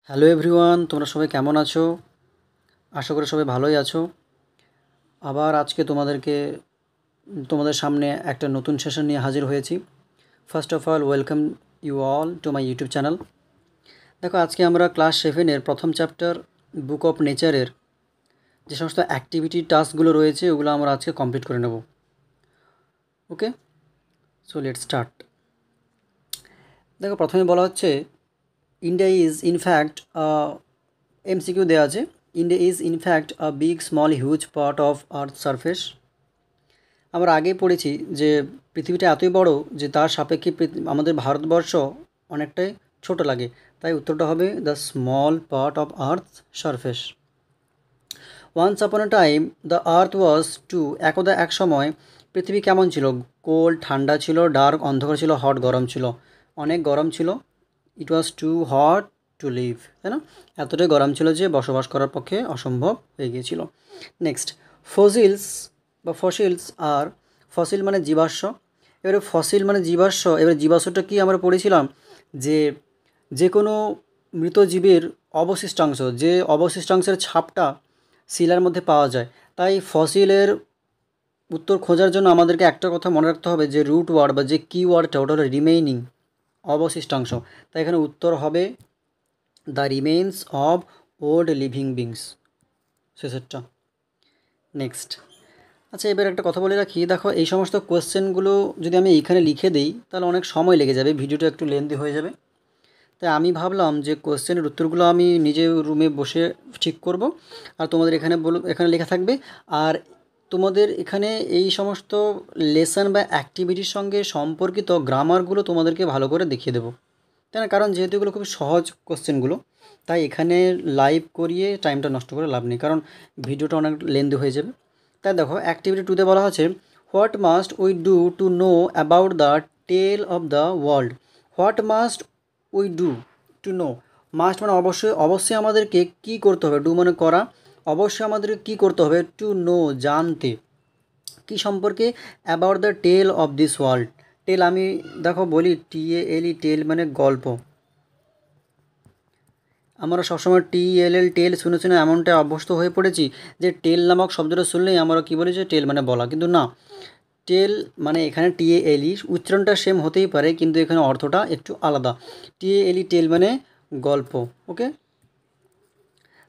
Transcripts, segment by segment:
Hello everyone, তোমরা সবাই কেমন আছো? আশা করি সবাই ভালোই আছো। আবার আজকে তোমাদের সামনে একটা নতুন সেশন নিয়ে হাজির হয়েছি। First of all welcome you all to my YouTube channel. দেখো, আজকে আমরা ক্লাস 7-এর প্রথম চ্যাপ্টার বুক অফ নেচারের যে সমস্ত অ্যাক্টিভিটি টাস্কগুলো রয়েছে ওগুলো আমরা আজকে কমপ্লিট করে নেব। ওকে, সো লেটস স্টার্ট। দেখো, প্রথমে বলা হচ্ছে ইন্ডিয়া ইজ ইনফ্যাক্ট এমসিকিউ দেওয়া আছে। India is in fact a big small huge part of earth surface. আমরা আগেই পড়েছি যে পৃথিবীটা এতই বড় যে তার সাপেক্ষে আমাদের ভারতবর্ষ অনেকটাই ছোট লাগে, তাই উত্তরটা হবে the small part of earth surface. Once upon a time the earth was to, একদা এক সময় পৃথিবী কেমন ছিল? কোল্ড ঠান্ডা ছিল, ডার্ক অন্ধকার ছিল, হট গরম ছিল, অনেক গরম ছিল। ইট ওয়াজ টু হট টু লিভ, তাই না? এতটাই গরম ছিল যে বসবাস করার পক্ষে অসম্ভব হয়ে গিয়েছিল। নেক্সট, ফসিলস বা ফসিলস আর ফসিল মানে জীবাশ্ম। এবারে ফসিল মানে জীবাশ্ম, এবারে জীবাশ্মটা কি আমরা পড়েছিলাম যে যে কোনো মৃত জীবের অবশিষ্টাংশ, যে অবশিষ্টাংশের ছাপটা শিলার মধ্যে পাওয়া যায়। তাই ফসিলের উত্তর খোঁজার জন্য আমাদেরকে একটা কথা মনে রাখতে হবে যে রুট ওয়ার্ড বা যে কি ওয়ার্ডটা ওটা হলো রিমেইনিং, অবশিষ্টাংশ। তাই এখানে উত্তর হবে the remains of old living beings, শেষেরটা। নেক্সট, আচ্ছা, এবার একটা কথা বলে রাখি। দেখো, এই সমস্ত কোয়েশ্চেনগুলো যদি আমি এইখানে লিখে দিই তাহলে অনেক সময় লেগে যাবে, ভিডিওটা একটু লেন্দি হয়ে যাবে। তাই আমি ভাবলাম যে কোয়েশ্চেনের উত্তরগুলো আমি নিজে রুমে বসে ঠিক করব, আর তোমাদের এখানে লেখা থাকবে। আর তোমাদের এখানে এই সমস্ত লেসন বা অ্যাক্টিভিটির সঙ্গে সম্পর্কিত গ্রামারগুলো তোমাদেরকে ভালো করে দেখিয়ে দেবো, তাই না? কারণ যেহেতু এগুলো খুব সহজ কোশ্চেনগুলো, তাই এখানে লাইভ করিয়ে টাইমটা নষ্ট করে লাভ নেই, কারণ ভিডিওটা অনেক লেন্দি হয়ে যাবে। তাই দেখো, অ্যাক্টিভিটি 2-তে বলা হচ্ছে what must we do to know about the tale of the world. What must we do to know, must মানে অবশ্যই আমাদেরকে কী করতে হবে, ডু মানে করা, অবশ্যই আমাদেরকে কী করতে হবে, টু নো জানতে, কী সম্পর্কে, about the tale of this world. Tale আমি দেখো বলি TALE, টেল মানে গল্প। আমরা সবসময় TLL টেল শুনে শুনে এমনটা অভ্যস্ত হয়ে পড়েছি যে টেল নামক শব্দটা শুনলেই আমরা কী বলি যে টেল মানে বলা, কিন্তু না, টেল মানে এখানে TALE, উচ্চারণটা সেম হতেই পারে কিন্তু এখানে অর্থটা একটু আলাদা। TALE টেল মানে গল্প। ওকে,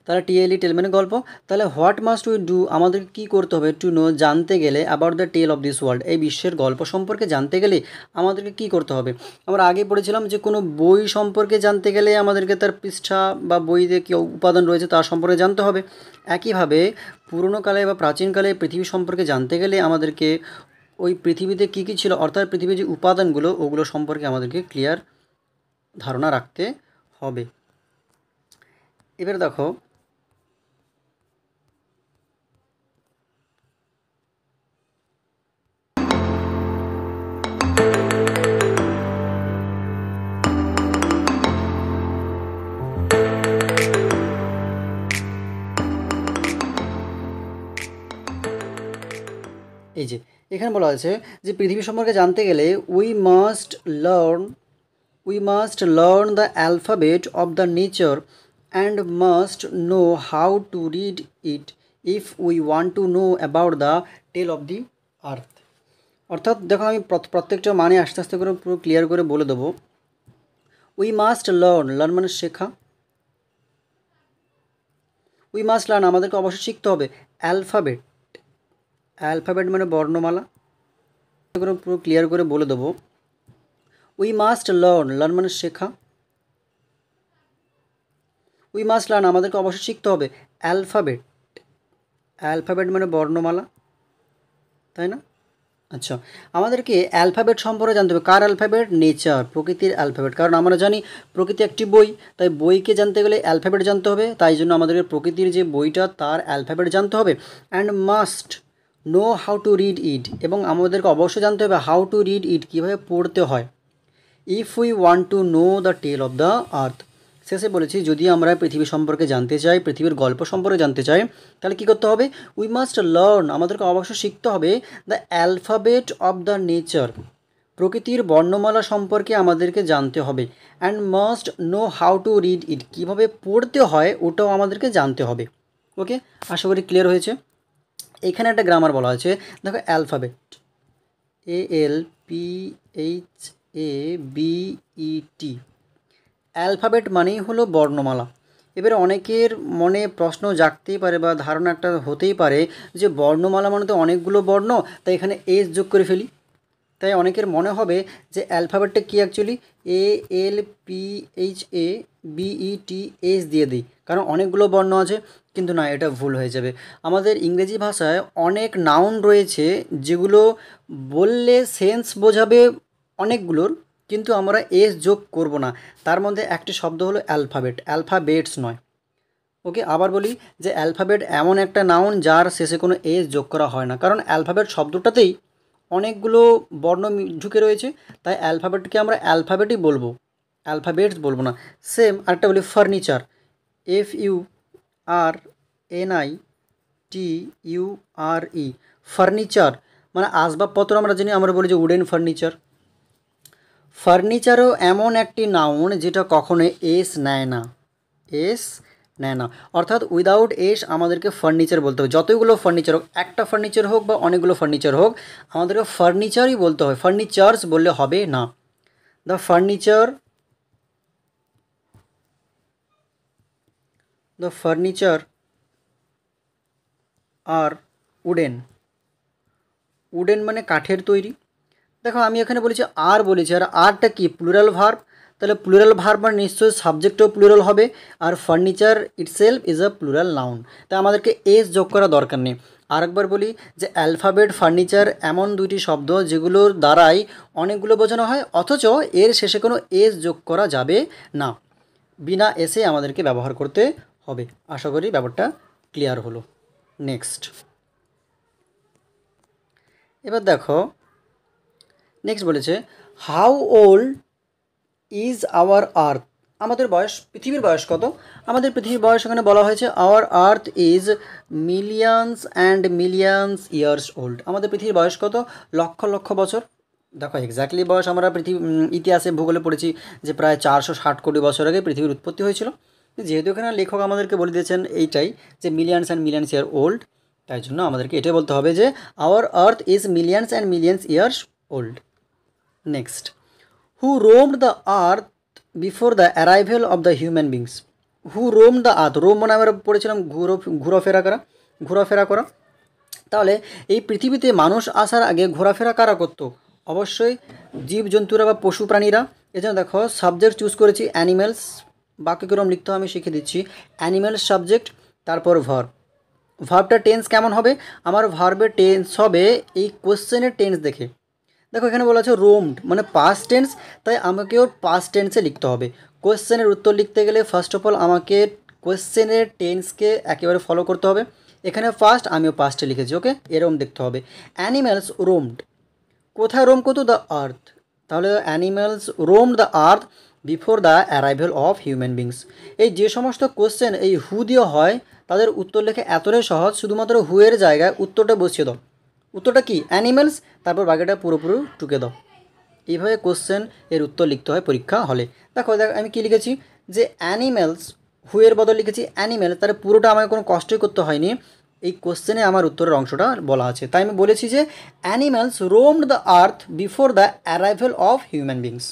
তাহলে TLE টেল মানে গল্প। তাহলে হোয়াট মাস্ট উই ডু, আমাদেরকে কী করতে হবে, টু নো জানতে গেলে, about the tale of this world, এই বিশ্বের গল্প সম্পর্কে জানতে গেলে আমাদেরকে কী করতে হবে? আমরা আগে পড়েছিলাম যে কোনো বই সম্পর্কে জানতে গেলে আমাদেরকে তার পৃষ্ঠা বা বইতে কী উপাদান রয়েছে তার সম্পর্কে জানতে হবে। একইভাবে পুরনোকালে বা প্রাচীনকালে পৃথিবী সম্পর্কে জানতে গেলে আমাদেরকে ওই পৃথিবীতে কী কী ছিল, অর্থাৎ পৃথিবীর যে উপাদানগুলো ওগুলো সম্পর্কে আমাদেরকে ক্লিয়ার ধারণা রাখতে হবে। এবার দেখো, এই যে এখানে বলা আছে যে পৃথিবী সম্পর্কে জানতে গেলে we must learn the alphabet of the nature and must know how to read it if we want to know about the tale of the earth. অর্থাৎ দেখো, আমি প্রত্যেকটা মানে আস্তে আস্তে করে পুরো ক্লিয়ার করে বলে দেবো। উই মাস্ট লার্ন মানে শেখা, উই মাস্ট লার্ন আমাদেরকে অবশ্যই শিখতে হবে। অ্যালফাবেট মানে বর্ণমালা, করে পুরো ক্লিয়ার করে বলে দেবো। উই মাস্ট লার্ন মানে শেখা, উই মাস্ট লার্ন আমাদেরকে অবশ্যই শিখতে হবে। অ্যালফাবেট মানে বর্ণমালা, তাই না? আচ্ছা, আমাদেরকে অ্যালফাবেট সম্পর্কে জানতে হবে। কার অ্যালফাবেট? নেচার, প্রকৃতির অ্যালফাবেট। কারণ আমরা জানি প্রকৃতি একটি বই, তাই বইকে জানতে গেলে অ্যালফাবেট জানতে হবে। তাই জন্য আমাদেরকে প্রকৃতির যে বইটা তার অ্যালফাবেট জানতে হবে। And must know how to read ইট, এবং আমাদেরকে অবশ্যই জানতে হবে হাউ টু রিড ইট, কীভাবে পড়তে হয়। If we want to know the tale of the earth, শেষে বলেছি যদি আমরা পৃথিবী সম্পর্কে জানতে চাই, পৃথিবীর গল্প সম্পর্কে জানতে চাই, তাহলে কী করতে হবে? উই মাস্ট লার্ন আমাদেরকে অবশ্যই শিখতে হবে the alphabet of the nature, প্রকৃতির বর্ণমালা সম্পর্কে আমাদেরকে জানতে হবে and must know how to read ইট, কীভাবে পড়তে হয় ওটাও আমাদেরকে জানতে হবে। ওকে, আশা করি ক্লিয়ার হয়েছে। এখানে একটা গ্রামার বলা আছে, দেখো অ্যালফাবেট, ALPHABET, অ্যালফাবেট মানেই হলো বর্ণমালা। এবারে অনেকের মনে প্রশ্ন জাগতেই পারে বা ধারণা একটা হতেই পারে যে বর্ণমালা মানে তো অনেকগুলো বর্ণ, তাই এখানে এস যোগ করে ফেলি। তাই অনেকের মনে হবে যে অ্যালফাবেটটা কী অ্যাকচুয়ালি ALPHABET দিয়ে দিই, কারণ অনেকগুলো বর্ণ আছে, কিন্তু না, এটা ভুল হয়ে যাবে। আমাদের ইংরেজি ভাষায় অনেক নাউন রয়েছে যেগুলো বললে সেন্স বোঝাবে অনেকগুলোর, কিন্তু আমরা এস যোগ করব না। তার মধ্যে একটি শব্দ হলো অ্যালফাবেট, অ্যালফাবেটস নয়। ওকে, আবার বলি যে অ্যালফাবেট এমন একটা নাউন যার শেষে কোনো এস যোগ করা হয় না, কারণ অ্যালফাবেট শব্দটাতেই অনেকগুলো বর্ণ ঢুকে রয়েছে, তাই অ্যালফাবেটকে আমরা অ্যালফাবেটই বলবো, অ্যালফাবেটস বলবো না। সেম আরেকটা বলি ফার্নিচার, FURNITURE, ফার্নিচার মানে আসবাবপত্র আমরা জানি, আমরা বলি যে উডেন ফার্নিচার। ফার্নিচারও এমন একটি নাউন যেটা কখনো এস নেয় না, এস নেয় না, অর্থাৎ উইদাউট এস আমাদেরকে ফার্নিচার বলতে হবে। যতগুলো ফার্নিচার হোক, একটা ফার্নিচার হোক বা অনেকগুলো ফার্নিচার হোক, আমাদেরকে ফার্নিচারই বলতে হয়, ফার্নিচার্স বললে হবে না। The furniture are wooden, wooden মানে কাঠের তৈরি। দেখো আমি এখানে বলেছি আর বলেছি, আর আরটা কি প্লুরাল ভার্ব, তাহলে প্লুরাল ভার্ব মানে নিশ্চয়ই সাবজেক্টও প্লুরাল হবে, আর furniture itself is a plural noun, তাই আমাদেরকে এস যোগ করা দরকার নেই। আরেকবার বলি যে অ্যালফাবেট, ফার্নিচার এমন দুইটি শব্দ যেগুলোর দ্বারাই অনেকগুলো বোঝানো হয়, অথচ এর শেষে কোনো এস যোগ করা যাবে না, বিনা এসে আমাদেরকে ব্যবহার করতে হবে। আশা করি ব্যাপারটা ক্লিয়ার হলো। নেক্সট, এবার দেখো নেক্সট বলেছে হাউ ওল্ড ইজ আওয়ার আর্থ, আমাদের বয়স, পৃথিবীর বয়স কত? আমাদের পৃথিবীর বয়স এখানে বলা হয়েছে our earth is millions and millions years old, আমাদের পৃথিবীর বয়স কত? লক্ষ লক্ষ বছর। দেখো এক্স্যাক্টলি বয়স আমরা ইতিহাসে ভূগোলে পড়েছি যে প্রায় 460 কোটি বছর আগে পৃথিবীর উৎপত্তি হয়েছিল। যেহেতু এখানে লেখক আমাদেরকে বলে দিয়েছেন এইটাই যে millions and millions year old, তাই জন্য আমাদেরকে এটাই বলতে হবে যে our earth is millions and millions years old. Next, who roamed the earth before the arrival of the human beings, who roam the earth, roam মানে আমরা পড়েছিলাম ঘোরাফেরা করা। তাহলে এই পৃথিবীতে মানুষ আসার আগে ঘোরাফেরা কারা করতো? অবশ্যই জীবজন্তুরা বা পশু প্রাণীরা। এজন্য দেখো সাবজেক্ট চুজ করেছি অ্যানিম্যালস, বাক্যক্রম লিখতে আমি শিখে দিচ্ছি। অ্যানিম্যালস সাবজেক্ট, তারপর ভার্ব। ভার্বটা টেন্স কেমন হবে? আমার ভার্বের টেন্স হবে এই কোশ্চেনের টেন্স দেখে। দেখো এখানে বলা আছে রোমড মানে পাস্ট টেন্স, তাই আমাকেও পাস্ট টেন্সে লিখতে হবে। কোশ্চেনের উত্তর লিখতে গেলে ফার্স্ট অফ অল আমাকে কোশ্চেনের টেন্সকে একেবারে ফলো করতে হবে। এখানে ফার্স্ট আমিও পাস্টে লিখেছি, ওকে, এরকম দেখতে হবে। অ্যানিম্যালস রোমড, কোথায় রোম করতো? দ্য আর্থ, তাহলে animals roamed the earth before the arrival of human beings. এই যে সমস্ত কোশ্চেন এই হু দিয়ে হয় তাদের উত্তর লেখা এতটাই সহজ, শুধুমাত্র হু এর জায়গায় উত্তরটা বসিয়ে দাও। উত্তরটা কি? অ্যানিম্যালস, তারপর বাকিটা পুরোপুরি টুকে দাও। এইভাবে কোশ্চেন এর উত্তর লিখতে হয় পরীক্ষা হলে। দেখো আমি কি লিখেছি যে অ্যানিম্যালস, হুয়ের বদল লিখেছি অ্যানিম্যালস, তাহলে পুরোটা আমাকে কোনো কষ্টই করতে হয়নি, এই কোশ্চেনে আমার উত্তরের অংশটা বলা আছে, তাই আমি বলেছি যে animals roamed the earth before the arrival of human beings.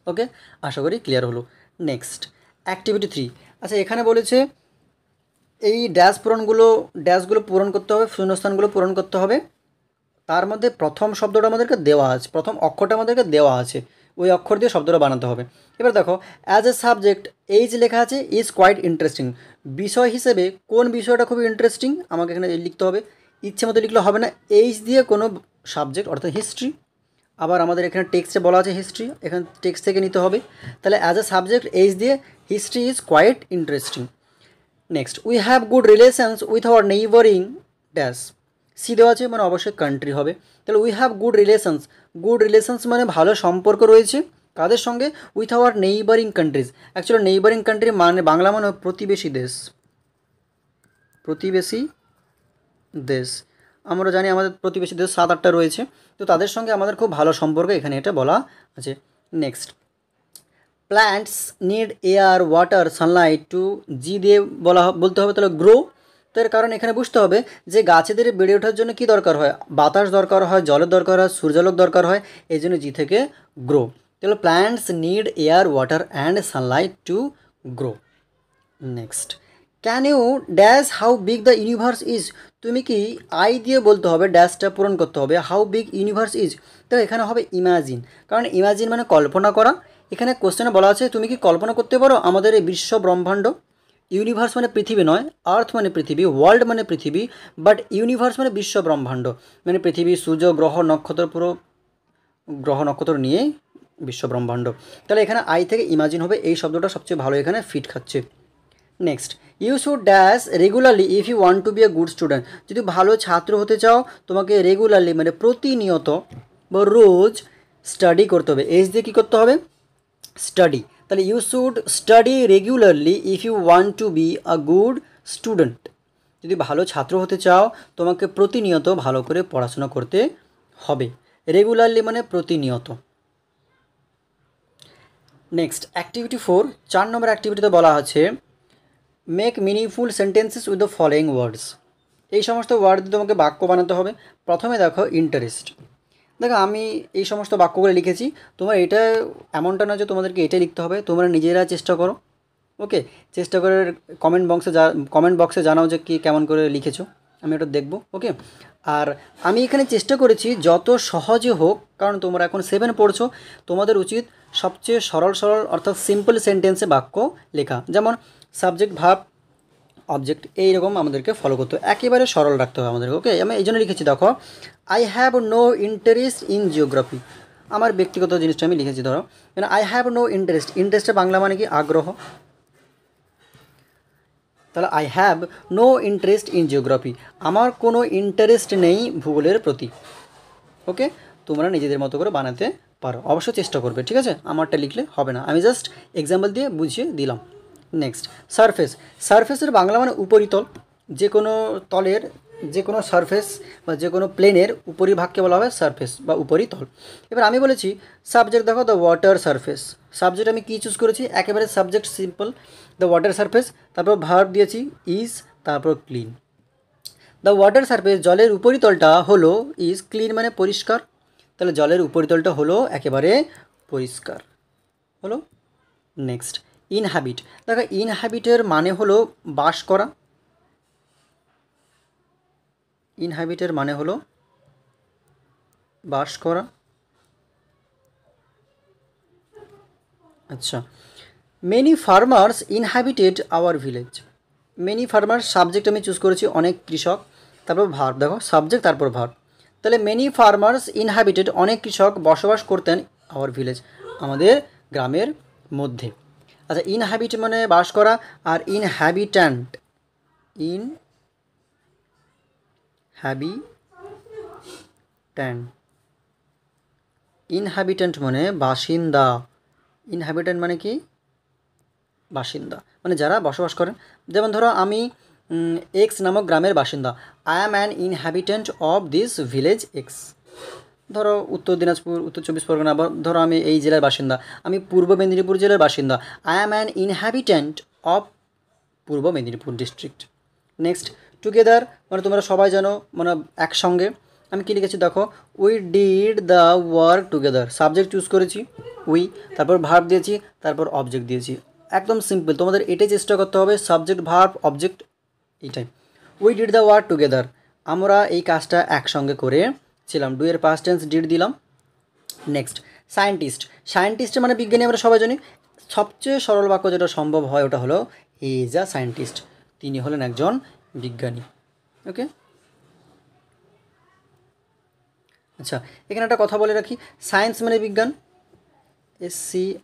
Okay, আশা করি ক্লিয়ার হলো। Next, activity 3। আচ্ছা এখানে বলেছে এই ড্যাশগুলো পূরণ করতে হবে, শূন্যস্থানগুলো পূরণ করতে হবে। তার মধ্যে প্রথম শব্দটা আমাদেরকে দেওয়া আছে, প্রথম অক্ষরটা আমাদেরকে দেওয়া আছে, ওই অক্ষর দিয়ে শব্দটা বানাতে হবে। এবার দেখো অ্যাজ এ সাবজেক্ট এইজ লেখা আছে, ইজ কোয়াইট ইন্টারেস্টিং। বিষয় হিসেবে কোন বিষয়টা খুবই ইন্টারেস্টিং আমাকে এখানে লিখতে হবে, ইচ্ছে মতো লিখলে হবে না। এইজ দিয়ে কোনো সাবজেক্ট অর্থাৎ হিস্ট্রি, আবার আমাদের এখানে টেক্সটে বলা আছে হিস্ট্রি, এখানে টেক্সট থেকে নিতে হবে। তাহলে অ্যাজ এ সাবজেক্ট এইজ দিয়ে history is quite interesting. Next, we have good relations with our neighbouring dash, C দেওয়া আছে মানে অবশ্যই কান্ট্রি হবে। তাহলে উই হ্যাভ গুড রিলেশনস মানে ভালো সম্পর্ক রয়েছে কাদের সঙ্গে? With our neighbouring countries. Actually neighbouring country মানে বাংলা মানে প্রতিবেশী দেশ, প্রতিবেশী দেশ। আমরা জানি আমাদের প্রতিবেশী দেশ 7-8টা রয়েছে, তো তাদের সঙ্গে আমাদের খুব ভালো সম্পর্ক, এখানে এটা বলা আছে। Next, plants need air water sunlight too, G দিয়ে বলতে হবে তাহলে গ্রো। তো এর কারণ এখানে বুঝতে হবে যে গাছেদের বেড়ে ওঠার জন্য কী দরকার হয়, বাতাস দরকার হয়, জলের দরকার হয়, সূর্যালোক দরকার হয়, এই জন্য জি থেকে গ্রো। তাহলে plants need air water and sunlight to grow. Next, can you dash how big the universe is, তুমি কি আই দিয়ে বলতে হবে, ড্যাশটা পূরণ করতে হবে, হাউ বিগ ইউনিভার্স ইজ, তো এখানে হবে ইমাজিন, কারণ ইমাজিন মানে কল্পনা করা। এখানে কোশ্চেনে বলা আছে তুমি কি কল্পনা করতে পারো আমাদের এই বিশ্ব ব্রহ্মাণ্ড, ইউনিভার্স মানে পৃথিবী নয়, আর্থ মানে পৃথিবী, ওয়ার্ল্ড মানে পৃথিবী, বাট ইউনিভার্স মানে বিশ্ব ব্রহ্মাণ্ড, মানে পৃথিবী, সূর্য, গ্রহ, নক্ষত্র, পুরো গ্রহ নক্ষত্র নিয়ে বিশ্ব ব্রহ্মাণ্ড। তাহলে এখানে আই থেকে ইমাজিন হবে, এই শব্দটা সবচেয়ে ভালো এখানে ফিট খাচ্ছে। Next, you should dash regularly if you want to be a good student, যদি ভালো ছাত্র হতে চাও তোমাকে রেগুলারলি মানে প্রতিনিয়ত বা রোজ স্টাডি করতে হবে, এজ দিয়ে কী করতে হবে, স্টাডি। তাহলে you should study regularly if you want to be a good student, যদি ভালো ছাত্র হতে চাও তোমাকে প্রতিনিয়ত ভালো করে পড়াশোনা করতে হবে, রেগুলারলি মানে প্রতিনিয়ত। নেক্সট, অ্যাক্টিভিটি 4, 4 নম্বর অ্যাক্টিভিটিতে বলা আছে make meaningful sentences with the following words, এই সমস্ত ওয়ার্ড দিয়ে তোমাকে বাক্য বানাতে হবে। প্রথমে দেখো ইন্টারেস্ট, দেখো আমি এই সমস্ত বাক্যগুলো লিখেছি, তোমার এটা এমনটা না যে তোমাদেরকে এটাই লিখতে হবে, তোমরা নিজেরা চেষ্টা করো, ওকে, চেষ্টা করে কমেন্ট বক্সে জানাও যে কি কেমন করে লিখেছো, আমি ওটা দেখব, ওকে। আর আমি এখানে চেষ্টা করেছি যত সহজে হোক, কারণ তোমরা এখন 7 পড়ছো, তোমাদের উচিত সবচেয়ে সরল অর্থাৎ সিম্পল সেন্টেন্সে বাক্য লেখা, যেমন সাবজেক্ট, ভার্ব, অবজেক্ট, এইরকম আমাদেরকে ফলো করতে হবে, একেবারে সরল রাখতে হবে আমাদেরকে, ওকে। আমি এই জন্য লিখেছি, দেখো I have no interest in geography, আমার ব্যক্তিগত জিনিসটা আমি লিখেছি, ধরো আই হ্যাভ নো ইন্টারেস্ট, ইন্টারেস্টের বাংলা মানে কি, আগ্রহ, তাহলে I have no interest in geography, আমার কোনো ইন্টারেস্ট নেই ভূগোলের প্রতি, ওকে। তোমরা নিজেদের মতো করে বানাতে পারো, অবশ্যই চেষ্টা করবে, ঠিক আছে, আমারটা লিখলে হবে না, আমি জাস্ট এক্সাম্পল দিয়ে বুঝিয়ে দিলাম। নেক্সট, সারফেস, সারফেসের বাংলা মানে উপরিতল, যে কোনো তলের, যে কোনো সারফেস বা যে কোনো প্লেনের উপরিভাগকে বলা হবে সারফেস বা উপরিতল। এবার আমি বলেছি সাবজেক্ট, দেখো দ্য ওয়াটার সারফেস, সাবজেক্ট আমি কী চুজ করেছি, একেবারে subject simple, the water surface, তারপর ভার্ব দিয়েছি ইজ, তারপর ক্লিন। দ্য ওয়াটার সারফেস, জলের উপরিতলটা হলো, ইজ, ক্লিন মানে পরিষ্কার, তাহলে জলের উপরিতলটা হলো একেবারে পরিষ্কার, হলো। নেক্সট, ইনহ্যাবিট, দেখো ইনহ্যাবিটের মানে হলো বাস করা, ইনহ্যাবিটের মানে হলো বাস করা। আচ্ছা, many farmers inhabited our village, many farmers, subject আমি চুজ করেছি অনেক কৃষক, তারপর ভার্ব, দেখো সাবজেক্ট তারপর ভার্ব, তাহলে মেনি ফার্মার্স ইনহ্যাবিটেড, অনেক কৃষক বসবাস করতেন, আওয়ার ভিলেজ, আমাদের গ্রামের মধ্যে। আচ্ছা, ইনহ্যাবিট মানে বাস করা, আর ইনহ্যাবিট্যান্ট, ইনহ্যাবিট্যান্ট মানে বাসিন্দা, ইনহ্যাবিট্যান্ট মানে কি, বাসিন্দা, মানে যারা বসবাস করেন। যেমন ধরো আমি এক্স নামক গ্রামের বাসিন্দা, I am an inhabitant of this village X. ধরো উত্তর দিনাজপুর, উত্তর 24 পরগনা, বা ধরো আমি এই জেলার বাসিন্দা, আমি পূর্ব মেদিনীপুর জেলার বাসিন্দা, I am an inhabitant of Purba Medinipur district. Next, together মানে তোমরা সবাই জানো, মানে একসঙ্গে, আমি কী লিখেছি দেখো, we did the work together, subject choose করেছি উই, তারপর ভার্ব দিয়েছি, তারপর অবজেক্ট দিয়েছি, একদম সিম্পল, তোমাদের এটাই চেষ্টা করতে হবে, সাবজেক্ট, ভার্ব, অবজেক্ট, এইটাই। We did the work together, আমরা এই কাজটা একসঙ্গে করেছিলাম, ডু এর পাস্ট টেন্স ডিড দিলাম। নেক্সট, সায়েন্টিস্ট, সায়েন্টিস্ট মানে বিজ্ঞানী, আমরা সবাই জানি, সবচেয়ে সরল বাক্য যেটা সম্ভব হয় ওটা হলো হি ইজ আ সায়েন্টিস্ট, তিনি হলেন একজন বিজ্ঞানী, ওকে। আচ্ছা, এখানে একটা কথা বলে রাখি, সায়েন্স মানে বিজ্ঞান, SCIENCE,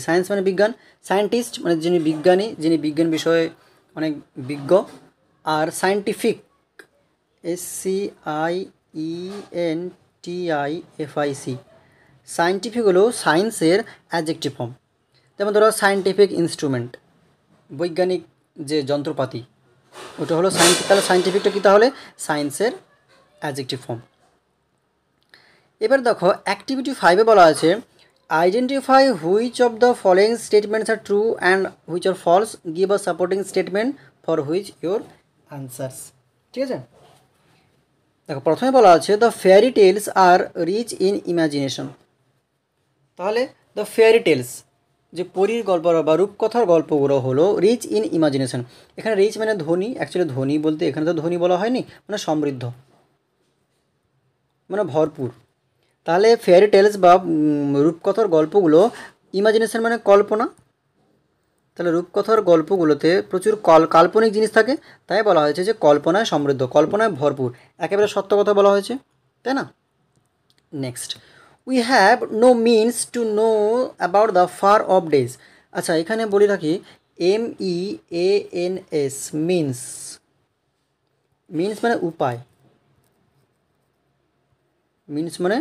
সায়েন্স মানে বিজ্ঞান, সায়েন্টিস্ট মানে যিনি বিজ্ঞানী, যিনি বিজ্ঞান বিষয়ে অনেক বিজ্ঞ, আর সায়েন্টিফিক, SCIENTIFIC, সায়েন্টিফিক হলো সায়েন্সের অ্যাডজেক্টিভ ফর্ম। যেমন ধরো সায়েন্টিফিক ইনস্ট্রুমেন্ট, বৈজ্ঞানিক যে যন্ত্রপাতি, ওটা হলো সায়েন্স। তাহলে সায়েন্টিফিকটা কী তাহলে? সায়েন্সের অ্যাডজেক্টিভ ফর্ম। এবার দেখো অ্যাক্টিভিটি 5-এ বলা আছে identify which of the following statements are true and which are false, give a supporting statement for which your answers. ঠিক আছে, দেখো প্রথমে বলা আছে the fairy tales are rich in imagination. তাহলে দ্য ফেয়ারি টেলস যে পরীর গল্প বা রূপকথার গল্পগুলো হলো রিচ ইন ইমাজিনেশন। এখানে রিচ মানে ধনী, অ্যাকচুয়ালি ধনী বলতে এখানে তো ধনী বলা হয়নি, মানে সমৃদ্ধ, মানে ভরপুর। তাহলে ফেয়ারি টেলস বা রূপকথার গল্পগুলো, ইমাজিনেশন মানে কল্পনা, তাহলে রূপকথার গল্পগুলোতে প্রচুর কাল্পনিক জিনিস থাকে, তাই বলা হয়েছে যে কল্পনায় সমৃদ্ধ, কল্পনায় ভরপুর, একেবারে সত্য কথা বলা হয়েছে, তাই না? Next, we have no means to know about the far of days. আচ্ছা, এখানে বলে রাখি MEANS মিনস, মিনস মানে উপায়, মিনস মানে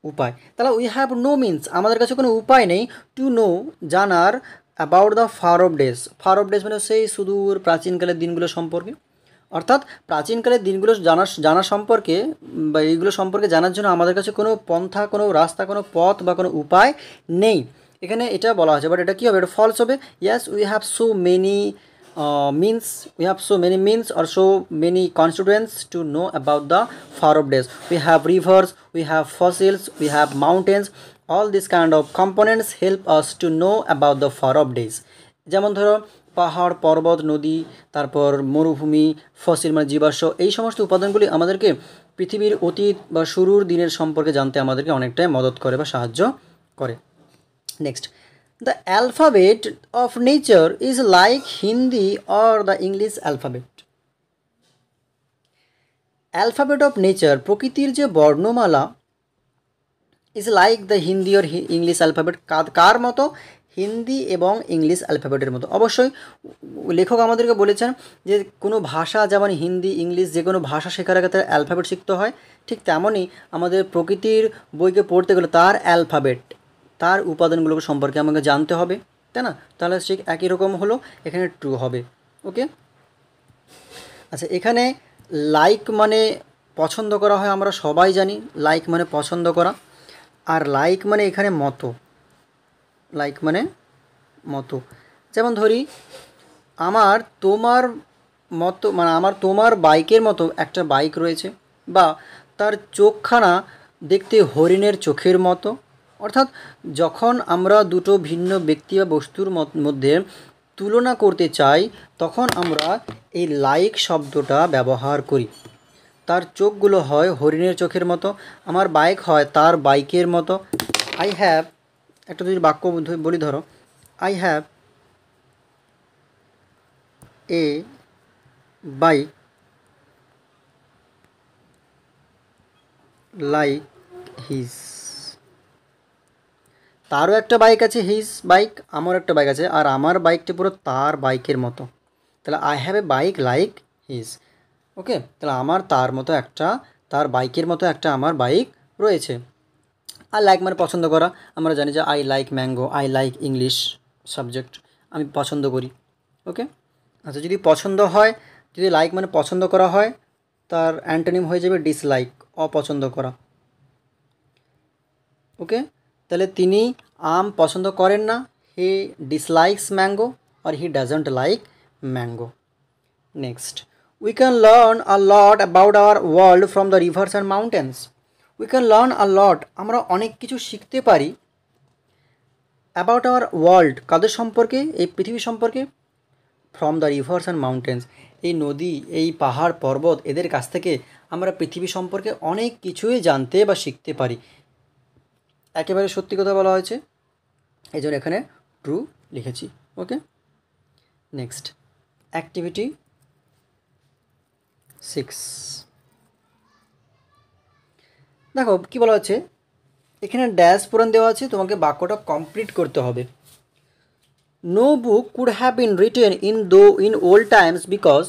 উপায়। তাহলে উই হ্যাভ নো মিনস, আমাদের কাছে কোনো উপায় নেই, টু নো জানার, about the far of days. Far of days মানে সেই সুদূর প্রাচীনকালের দিনগুলো সম্পর্কে, অর্থাৎ প্রাচীনকালের দিনগুলো জানা সম্পর্কে বা এইগুলো সম্পর্কে জানার জন্য আমাদের কাছে কোনো পন্থা, কোনো রাস্তা, কোনো পথ বা কোনো উপায় নেই। এখানে এটা বলা আছে, বাট এটা কী হবে? এটা ফলস হবে। Yes, we have so many means, we have so many means or so many constituents to know about the far off days. We have rivers, we have fossils, we have mountains. All these kind of components help us to know about the far off days. যেমন ধরো পাহাড়, পর্বত, নদী, তারপর মরুভূমি, fossil মানে জীবাশ্ম, এই সমস্ত উপাদানগুলি আমাদেরকে পৃথিবীর অতীত বা শুরুর দিনের সম্পর্কে জানতে আমাদেরকে অনেকটাই মদত করে বা সাহায্য করে। Next, the alphabet of nature is like Hindi or the English alphabet. Alphabet of nature প্রকৃতির যে বর্ণমালা is like the Hindi or English alphabet, কার মতো? হিন্দি এবং ইংলিশ অ্যালফাবেটের মতো। অবশ্যই লেখক আমাদেরকে বলেছেন যে কোনো ভাষা যেমন হিন্দি, ইংলিশ, যে কোনো ভাষা শেখার আগে তার অ্যালফাবেট শিখতে হয়, ঠিক তেমনই আমাদের প্রকৃতির বইকে পড়তে গেলে তার অ্যালফাবেট, তার উপাদানগুলো সম্পর্কে আমাকে জানতে হবে, তাই না? তাহলে ঠিক একই রকম হলো, এখানে ট্রু হবে। ওকে, আচ্ছা, এখানে লাইক মানে পছন্দ করা হয়, আমরা সবাই জানি লাইক মানে পছন্দ করা, আর লাইক মানে এখানে মতো, লাইক মানে মতো। যেমন ধরি আমার তোমার মতো, মানে আমার তোমার বাইকের মতো একটা বাইক রয়েছে, বা তার চোখখানা দেখতে হরিণের চোখের মতো। অর্থাৎ যখন আমরা দুটো ভিন্ন ব্যক্তি বা বস্তুর মধ্যে তুলনা করতে চাই তখন আমরা এই লাইক শব্দটা ব্যবহার করি। তার চোখগুলো হয় হরিণের চোখের মতো, আমার বাইক হয় তার বাইকের মতো। আই হ্যাভ, একটা যদি বাক্য বলি, ধরো I have a bike like his, তারও একটা বাইক আছে হিজ বাইক, আমারও একটা বাইক আছে, আর আমার বাইকটা পুরো তার বাইকের মতো। তাহলে I have a bike like his. Okay, তাহলে আমার তার মতো একটা, তার বাইকের মতো একটা আমার বাইক রয়েছে। আর লাইক মানে পছন্দ করা, আমরা জানি যে I like mango, I like English subject, আমি পছন্দ করি। ওকে, আচ্ছা, যদি পছন্দ হয়, যদি লাইক মানে পছন্দ করা হয়, তার অ্যান্টোনিম হয়ে যাবে ডিসলাইক, অপছন্দ করা। ওকে, তাহলে তিনি আম পছন্দ করেন না, হি ডিসলাইকস ম্যাঙ্গো, আর he doesn't like mango. Next, we can learn a lot about our world from the rivers and mountains. We can learn a lot, আমরা অনেক কিছু শিখতে পারি, অ্যাবাউট আওয়ার ওয়ার্ল্ড, কাদের সম্পর্কে? এই পৃথিবী সম্পর্কে, from the rivers and mountains, এই নদী, এই পাহাড়, পর্বত, এদের কাছ থেকে আমরা পৃথিবী সম্পর্কে অনেক কিছুই জানতে বা শিখতে পারি। একেবারে সত্যি কথা বলা হয়েছে, এই জন্য এখানে ট্রু লিখেছি। ওকে, নেক্সট, অ্যাক্টিভিটি 6। দেখো কি বলা হচ্ছে, এখানে ড্যাশ পূরণ দেওয়া আছে, তোমাকে বাক্যটা কমপ্লিট করতে হবে। No book could have been written in old times because,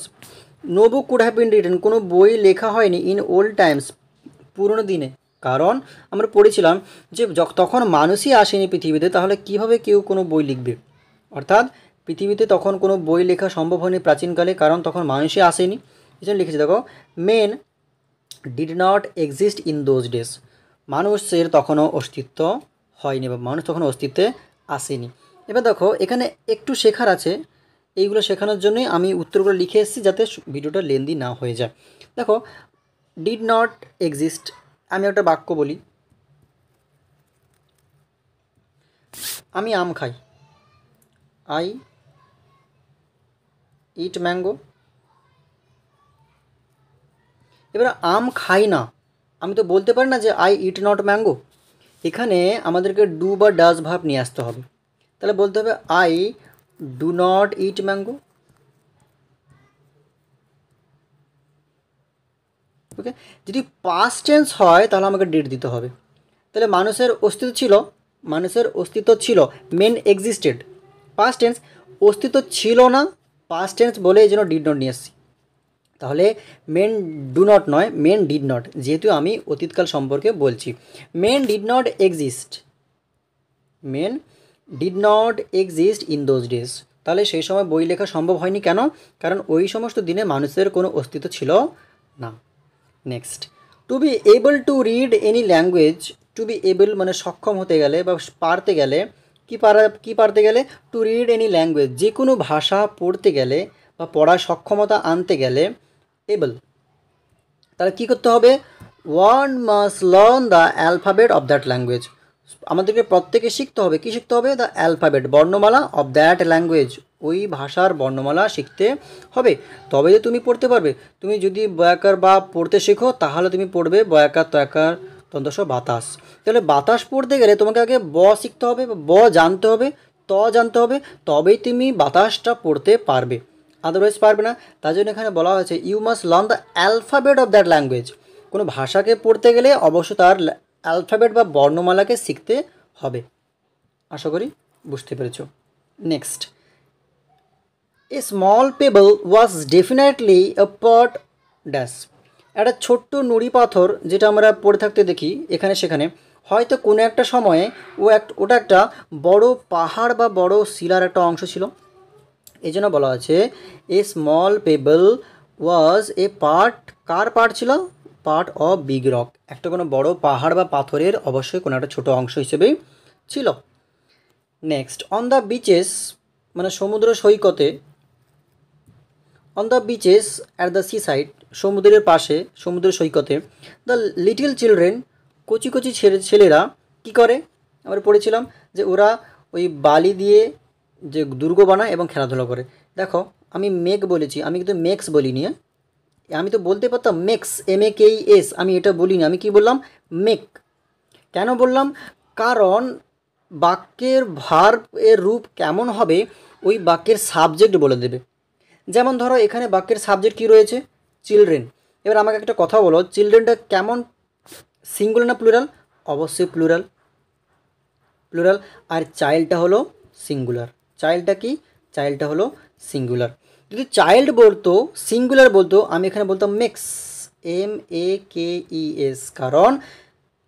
no book could have been written, কোনো বই লেখা হয়নি ইন ওল্ড টাইমস, পুরনো দিনে, কারণ আমরা পড়েছিলাম যে তখন মানুষই আসেনি পৃথিবীতে, তাহলে কিভাবে কেউ কোনো বই লিখবে? অর্থাৎ পৃথিবীতে তখন কোনো বই লেখা সম্ভব হয়নি প্রাচীনকালে, কারণ তখন মানুষই আসেনি। এই জন্য লিখেছে দেখো, main did not exist in those days. মানুষের তখনও অস্তিত্ব হয়নি বা মানুষ তখনও অস্তিত্বে আসেনি। এবার দেখো এখানে একটু শেখার আছে, এইগুলো শেখানোর জন্যই আমি উত্তরগুলো লিখে এসেছি যাতে ভিডিওটা লেন্দি না হয়ে যায়। দেখো ডিড নট এক্সিস্ট, আমি একটা বাক্য বলি, আমি আম খাই, আই ইট ম্যাঙ্গো। এবার আম খাই না, আমি তো বলতে পারি না যে আই ইট নট ম্যাঙ্গো। এখানে আমাদেরকে ডু বা ডাজ ভাব নিয়ে আসতে হবে। তাহলে বলতে হবে I do not eat mango. Okay, যদি পাস্ট টেন্স হয় তাহলে আমাকে ডিড দিতে হবে। তাহলে মানুষের অস্তিত্ব ছিল, মেন এক্সিস্টেড। পাস্ট টেন্স অস্তিত্ব ছিল না, পাস্ট টেন্স বলে এই জন্য ডিড নট নিয়ে আসছি। তাহলে মেন ডু নট নয়, মেন ডিড নট, যেহেতু আমি অতীতকাল সম্পর্কে বলছি। Main did not exist, main did not exist in those days. তাহলে সেই সময় বই লেখা সম্ভব হয়নি, কেন? কারণ ওই সমস্ত দিনে মানুষের কোনো অস্তিত্ব ছিল না। Next, to be able to read any language. To be able মানে সক্ষম হতে গেলে বা পারতে গেলে, কি পারতে গেলে? টু রিড এনি ল্যাঙ্গুয়েজ, যে কোনো ভাষা পড়তে গেলে বা পড়ার সক্ষমতা আনতে গেলে এবল, তাহলে কী করতে হবে? One must learn the alphabet of that language. আমাদেরকে প্রত্যেকে শিখতে হবে, কী শিখতে হবে? দ্য অ্যালফাবেট, বর্ণমালা, অফ দ্যাট ল্যাঙ্গুয়েজ, ওই ভাষার বর্ণমালা শিখতে হবে, তবে যে তুমি পড়তে পারবে। তুমি যদি বয়াকার বা পড়তে শেখো তাহলে তুমি পড়বে বয়াকার তয়াকার তন্তস বাতাস। তাহলে বাতাস পড়তে গেলে তোমাকে আগে ব শিখতে হবে, ব জানতে হবে, ত জানতে হবে, তবেই তুমি বাতাসটা পড়তে পারবে, আদারওয়াইজ পারবে না। তার জন্য এখানে বলা হয়েছে you must learn the alphabet of that language. কোনো ভাষাকে পড়তে গেলে অবশ্য তার অ্যালফাবেট বা বর্ণমালাকে শিখতে হবে। আশা করি বুঝতে পেরেছ। Next, a small payable was definitely A pot dash. একটা ছোট্ট নুড়ি পাথর, যেটা আমরা পড়ে থাকতে দেখি এখানে সেখানে, হয়তো কোনো একটা সময়ে ওটা একটা বড় পাহাড় বা বড় শিলার একটা অংশ ছিল। এই জন্য বলা আছে a small payable was A part, car part ছিল? পার্ট অফ বিগ রক, একটা কোনো বড় পাহাড় বা পাথরের অবশ্যই কোনো একটা ছোটো অংশ হিসেবেই ছিল। নেক্সট, অন দ্য বিচেস মানে সমুদ্র সৈকতে, on the beaches at the sea side, সমুদ্রের পাশে সমুদ্র সৈকতে, দ্য লিটল চিলড্রেন, কচি কচি ছেলেরা কী করে? আমরা পড়েছিলাম যে ওরা ওই বালি দিয়ে যে দুর্গ বানায় এবং খেলাধুলা করে। দেখো আমি মেক বলেছি, আমি কিন্তু মেক্স বলিনি। আমি তো বলতে পারতাম মেক্স, MAKES, আমি এটা বলিনি, আমি কি বললাম? মেক। কেন বললাম? কারণ বাক্যের ভার্ব এর রূপ কেমন হবে ওই বাক্যের সাবজেক্ট বলে দেবে। যেমন ধরো এখানে বাক্যের সাবজেক্ট কী রয়েছে? চিলড্রেন। এবার আমাকে একটা কথা বলো, চিলড্রেনটা কেমন, সিঙ্গুলার না প্লুরাল? অবশ্যই প্লুরাল, প্লুরাল। আর চাইল্ডটা হলো সিঙ্গুলার। চাইল্ডটা কি? চাইল্ডটা হলো সিঙ্গুলার। যদি চাইল্ড বলতো, সিঙ্গুলার বলতো, আমি এখানে বলতাম মেক্স, MAKES, কারণ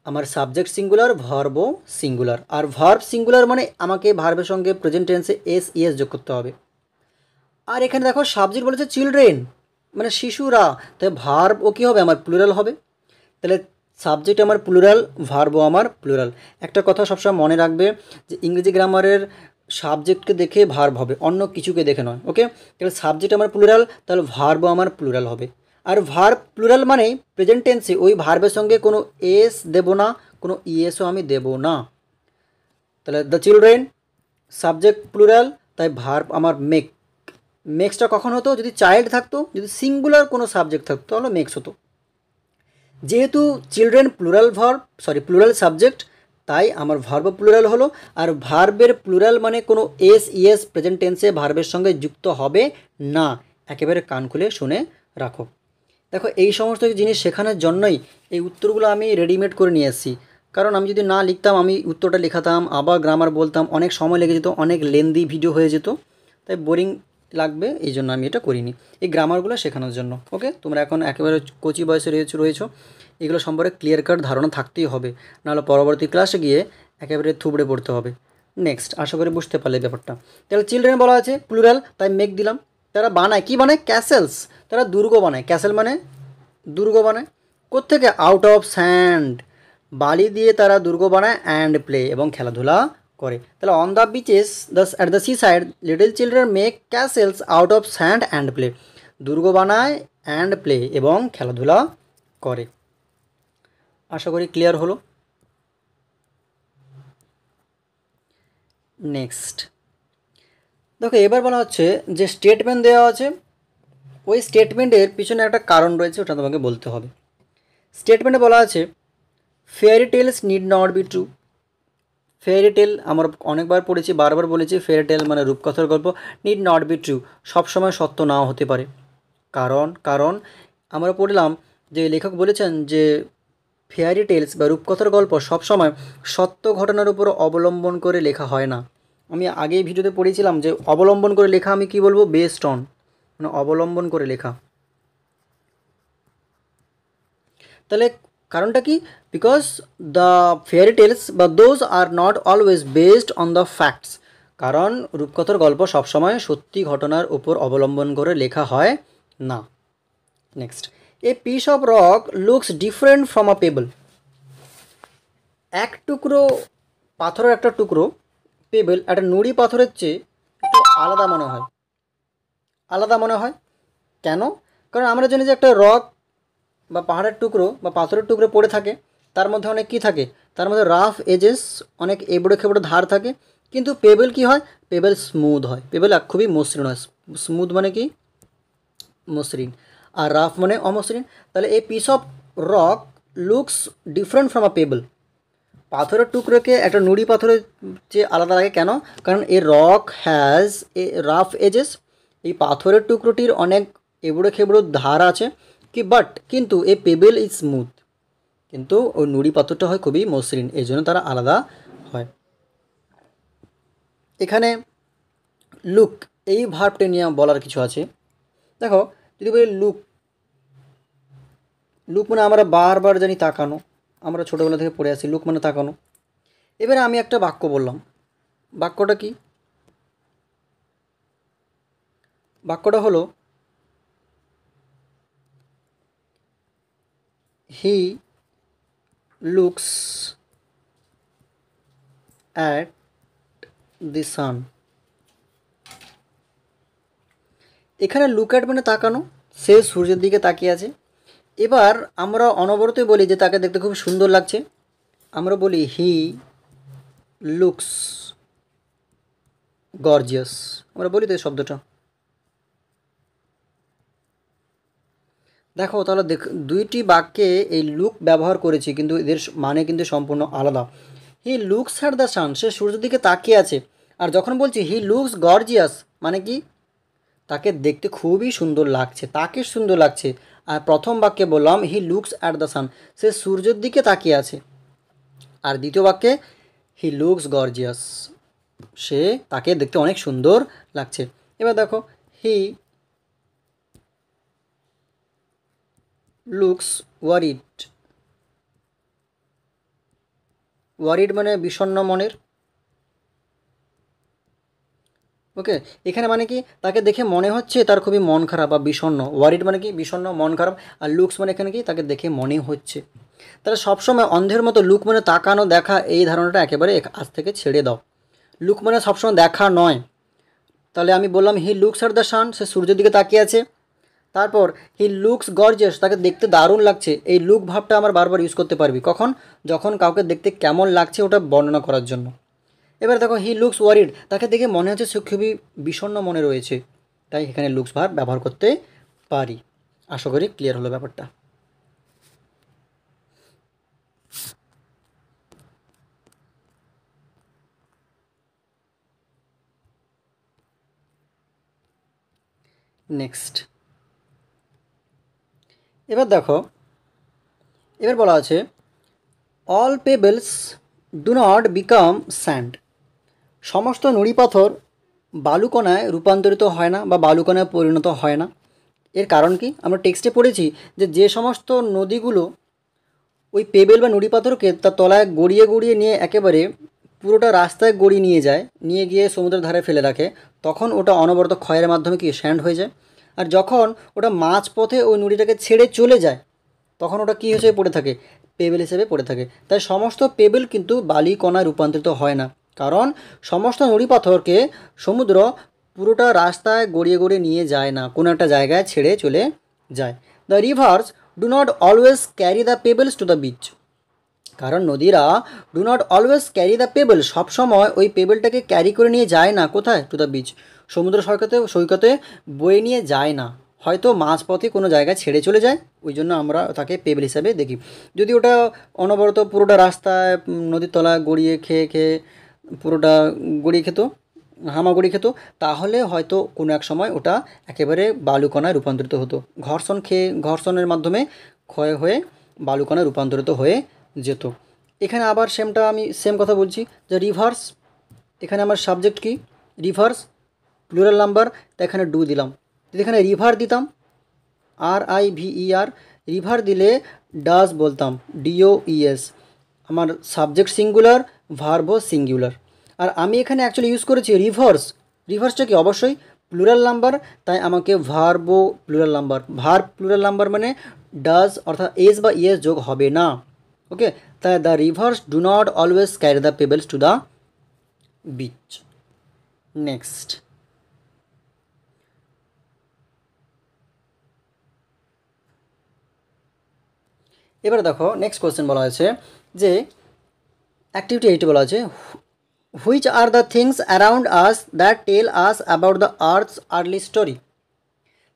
আমার সাবজেক্ট সিঙ্গুলার, ভার্বও সিঙ্গুলার। আর ভার্ব সিঙ্গুলার মানে আমাকে ভার্বের সঙ্গে প্রেজেন্ট টেন্সে ES যোগ করতে হবে। আর এখানে দেখো সাবজেক্ট বলেছে চিলড্রেন মানে শিশুরা, তাই ভার্বও কী হবে? আমার প্লুরাল হবে। তাহলে সাবজেক্ট আমার প্লুরাল, ভার্বও আমার প্লুরাল। একটা কথা সবসময় মনে রাখবে যে ইংরেজি গ্রামারের সাবজেক্টকে দেখে ভার্ব হবে, অন্য কিছুকে দেখে নয়। ওকে, তাহলে সাবজেক্ট আমার প্লুরাল, তাহলে ভার্বও আমার প্লুরাল হবে। আর ভার্ব প্লুরাল মানেই প্রেজেন্ট টেন্সে ওই ভার্বের সঙ্গে কোনো এস দেব না, কোনো ইএসও আমি দেব না। তাহলে দ্য চিলড্রেন, সাবজেক্ট প্লুরাল, তাই ভার্ব আমার মেক। মেক্সটা কখন হতো? যদি চাইল্ড থাকতো, যদি সিঙ্গুলার কোনো সাবজেক্ট থাকতো তাহলে মেক্স হতো। যেহেতু children plural verb, plural subject, তাই আমার ভার্ব প্লুরাল হলো। আর ভার্বের প্লুরাল মানে কোনো ES প্রেজেন্ট টেন্সে ভার্বের সঙ্গে যুক্ত হবে না। একেবারে কান খুলে শুনে রাখো। দেখো এই সমস্ত জিনিস শেখানোর জন্যই এই উত্তরগুলো আমি রেডিমেড করে নিয়ে এসেছি। কারণ আমি যদি না লিখতাম, আমি উত্তরটা লেখাতাম, আবার গ্রামার বলতাম, অনেক সময় লেগে যেত, অনেক লেন্দি ভিডিও হয়ে যেত, তাই বোরিং লাগবে, এই জন্য আমি এটা করিনি, এই গ্রামারগুলো শেখানোর জন্য। ওকে, তোমরা এখন একেবারে কচি বয়সে রয়েছো, এগুলো সম্পর্কে ক্লিয়ার কাট ধারণা থাকতেই হবে, নাহলে পরবর্তী ক্লাসে গিয়ে একেবারে থুবড়ে পড়তে হবে। নেক্সট, আশা করি বুঝতে পারলে ব্যাপারটা। তাহলে চিলড্রেন বলা আছে প্লুরাল, তাই মেক দিলাম। তারা বানায়, কি বানায়? ক্যাসেলস। তারা দুর্গ বানায়। ক্যাসেল মানে দুর্গ বানায়। কোত্থেকে? আউট অফ স্যান্ড, বালি দিয়ে তারা দুর্গ বানায়, অ্যান্ড প্লে, এবং খেলাধুলা করে। তাহলে on the beaches at the sea side little children make castles out of sand and play. দুর্গ বানায়, অ্যান্ড প্লে, এবং খেলাধুলা করে। আশা করি ক্লিয়ার হলো। নেক্সট দেখো, এবার বলা হচ্ছে যে স্টেটমেন্ট দেওয়া আছে, ওই স্টেটমেন্টের পিছনে একটা কারণ রয়েছে, ওটা তোমাকে বলতে হবে। স্টেটমেন্টে বলা আছে fairy tales need not be true. Fairy tale আমরা অনেকবার পড়েছি, বারবার বলেছি, ফেয়ারি টেল মানে রূপকথার গল্প। নিড নট বি ট্রু, সবসময় সত্য নাও হতে পারে। কারণ আমরা পড়লাম যে লেখক বলেছেন যে ফেয়ারি টেলস বা রূপকথার গল্প সবসময় সত্য ঘটনার উপর অবলম্বন করে লেখা হয় না। আমি আগেই ভিডিওতে পড়েছিলাম যে অবলম্বন করে লেখা আমি কি বলবো? বেসড অন, মানে অবলম্বন করে লেখা। তাহলে কারণটা কি? বিকজ দ্য ফেয়ারি টেলস বা those are not always based on the facts. কারণ রূপকথার গল্প সবসময় সত্যি ঘটনার উপর অবলম্বন করে লেখা হয় না। Next, a piece of rock looks different from a payable. এক টুকরো পাথরের, একটা টুকরো পেবল একটা নুড়ি পাথরের চেয়ে একটু আলাদা মনে হয়। আলাদা মনে হয় কেন? কারণ আমরা জানি যে একটা রক বা পাহাড়ের টুকরো বা পাথরের টুকরো পড়ে থাকে, তার মধ্যে অনেক কী থাকে? তার মধ্যে রাফ এজেস, অনেক এবড়ো খেবড়ো ধার থাকে। কিন্তু পেবেল কি হয়? পেবেল স্মুথ হয়। পেবেল খুবই মসৃণ হয়। স্মুথ মানে কি? মসৃণ। আর রাফ মানে অমসৃণ। তাহলে এই piece of rock looks different from a payable. পাথরের টুকরোকে একটা নুড়ি পাথরের চেয়ে আলাদা লাগে কেন? কারণ a rock has a rough edges. এই পাথরের টুকরোটির অনেক এবড়ো খেবড়ো ধার আছে, কিন্তু এ পেবেল ইজ স্মুথ। কিন্তু ওই নুড়ি পাথরটা হয় খুবই মসৃণ, এই জন্য তারা আলাদা হয়। এখানে লুক এই ভার্বটা নিয়ে বলার কিছু আছে। দেখো, যদি বলি লুক, লুক মানে আমরা বারবার জানি তাকানো, আমরা ছোটোবেলা থেকে পড়ে আসি, লুক মানে তাকানো। এবারে আমি একটা বাক্য বললাম, বাক্যটা কি? বাক্যটা হলো হি লুকস অ্যাট দি সান। এখানে লুক অ্যাট মানে তাকানো, সে সূর্যের দিকে তাকিয়ে আছে। এবার আমরা অনবরতই বলি যে তাকে দেখতে খুব সুন্দর লাগছে। আমরা বলি হি লুকস গর্জিয়াস, আমরা বলি তো এই শব্দটা। দেখো তাহলে দুইটি বাক্যে এই লুক ব্যবহার করেছি, কিন্তু এদের মানে কিন্তু সম্পূর্ণ আলাদা। He looks at the sun, সে সূর্যের দিকে তাকিয়ে আছে। আর যখন বলছি হি লুকস গর্জিয়াস, মানে কি? তাকে দেখতে খুবই সুন্দর লাগছে, তাকে সুন্দর লাগছে। আর প্রথম বাক্যে বললাম he looks at the sun, সে সূর্যের দিকে তাকিয়ে আছে। আর দ্বিতীয় বাক্যে হি লুকস গর্জিয়াস, সে, তাকে দেখতে অনেক সুন্দর লাগছে। এবার দেখো, হি লুকস ওয়ারিড। ওয়ারিড মানে বিষণ্ণ মনের। ওকে, এখানে মানে কি? তাকে দেখে মনে হচ্ছে তার খুবই মন খারাপ বা বিষণ্ণ। ওয়ারিড মানে কি? বিষণ্ণ, মন খারাপ। আর লুকস মানে এখানে কি? তাকে দেখে মনে হচ্ছে। তাহলে সবসময় অন্ধের মতো লুক মানে তাকানো, দেখা, এই ধারণাটা একেবারে আজ থেকে ছেড়ে দাও। লুক মানে সবসময় দেখা নয়। তাহলে আমি বললাম he looks at the sun, সে সূর্যের দিকে তাকিয়ে আছে। তারপর হি লুকস গর্জিয়াস, তাকে দেখতে দারুণ লাগছে। এই লুক ভাবটা আমার বারবার ইউজ করতে পারবি কখন? যখন কাউকে দেখতে কেমন লাগছে ওটা বর্ণনা করার জন্য। এবার দেখো, হি লুকস ওয়ারিড, তাকে দেখে মনে হচ্ছে সে খুবই বিষণ্ণ মনে রয়েছে, তাই এখানে লুকস ভার্ব ব্যবহার করতে পারি। আশা করি ক্লিয়ার হলো ব্যাপারটা। নেক্সট, এবার দেখো, এবার বলা আছে all pebbles do not become sand. সমস্ত নুড়ি পাথর বালুকণায় রূপান্তরিত হয় না বা বালুকণায় পরিণত হয় না। এর কারণ কি? আমরা টেক্সটে পড়েছি যে যে সমস্ত নদীগুলো ওই পেবেল বা নুড়ি পাথরকে তার তলায় গড়িয়ে গড়িয়ে নিয়ে একেবারে পুরোটা রাস্তায় গড়িয়ে নিয়ে যায়, নিয়ে গিয়ে সমুদ্রের ধারে ফেলে রাখে, তখন ওটা অনবরত ক্ষয়ের মাধ্যমে কি স্যান্ড হয়ে যায়। আর যখন ওটা মাঝপথে ওই নুড়িটাকে ছেড়ে চলে যায়, তখন ওটা কী হিসেবে পড়ে থাকে, পেবেল হিসেবে পড়ে থাকে। তাই সমস্ত পেবেল কিন্তু বালি কণায় রূপান্তরিত হয় না, কারণ সমস্ত নুড়ি পাথরকে সমুদ্র পুরোটা রাস্তায় গড়িয়ে গড়িয়ে নিয়ে যায় না, কোনো একটা জায়গায় ছেড়ে চলে যায়। The rivers do not always carry the pebbles to the beach, কারণ নদীরা do not always carry the pebble, সবসময় ওই পেবেলটাকে ক্যারি করে নিয়ে যায় না, কোথায়, টু দ্য বিচ, সমুদ্র সৈকতে বয়ে নিয়ে যায় না, হয়তো মাঝপথে কোনো জায়গায় ছেড়ে চলে যায়, ওই জন্য আমরা তাকে পেবেল হিসাবে দেখি। যদি ওটা অনবরত পুরোটা রাস্তায় নদীর তলায় গড়িয়ে খেয়ে খেয়ে পুরোটা গড়িয়ে খেত, হামাগুড়ি খেত, তাহলে হয়তো কোনো এক সময় ওটা একেবারে বালুকণায় রূপান্তরিত হতো, ঘর্ষণের মাধ্যমে ক্ষয় হয়ে বালুকণায় রূপান্তরিত হয়ে যেত। এখানে আবার সেম কথা বলছি, যে রিভার্স, এখানে আমার সাবজেক্ট কি, রিভার্স, প্লুরাল নাম্বার, তাই এখানে ডু দিলাম। যদি এখানে রিভার দিতাম, RIVER, রিভার দিলে ডাজ বলতাম, DOES, আমার সাবজেক্ট সিঙ্গুলার, ভার্বও সিঙ্গুলার। আর আমি এখানে অ্যাকচুয়ালি ইউজ করেছি রিভার্সটা কি অবশ্যই প্লুরাল নাম্বার, তাই আমাকে ভার্বও plural number, verb plural number মানে ডাজ অর্থাৎ এস বা ইয়েস যোগ হবে না। ওকে, তাই the rivers do not always carry the pebbles to the beach. Next, এবারে দেখো নেক্সট কোয়েশ্চেন বলা হয়েছে যে অ্যাক্টিভিটি 8 বলা আছে, which are the things around us that tell us about the earth's early story.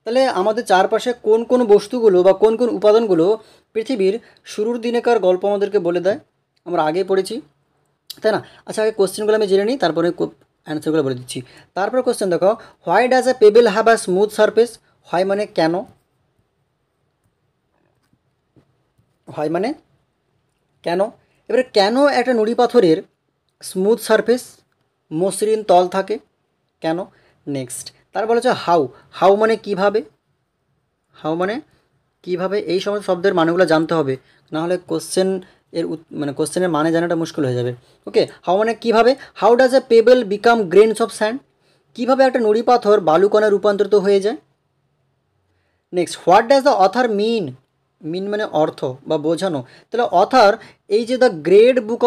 তাহলে আমাদের চারপাশে কোন কোন বস্তুগুলো বা কোন কোন উপাদানগুলো পৃথিবীর শুরুর দিনেকার গল্প আমাদেরকে বলে দেয়, আমরা আগে পড়েছি, তাই না। আচ্ছা, আগে কোশ্চেনগুলো আমি জেনে নিই, তারপরে অ্যান্সারগুলো বলে দিচ্ছি। তারপরে কোশ্চেন দেখো, why does a payable have a smooth surface. হয় মানে কেন, হয় মানে কেন। এবারে কেন একটা নুড়ি পাথরের স্মুথ সারফেস, মসৃণ তল থাকে, কেন। নেক্সট, তার বলা হচ্ছে হাউ মানে কীভাবে, এই সমস্ত শব্দের মানেগুলো জানতে হবে, নাহলে কোশ্চেনের মানে জানাটা মুশকিল হয়ে যাবে। ওকে, হাউ মানে কীভাবে, how does a pebble become grains of sand, কীভাবে একটা নুড়ি পাথর বালুকণায় রূপান্তরিত হয়ে যায়। Next, what does the author mean মানে অর্থ বা বোঝানো। তাহলে অথার এই যে the great book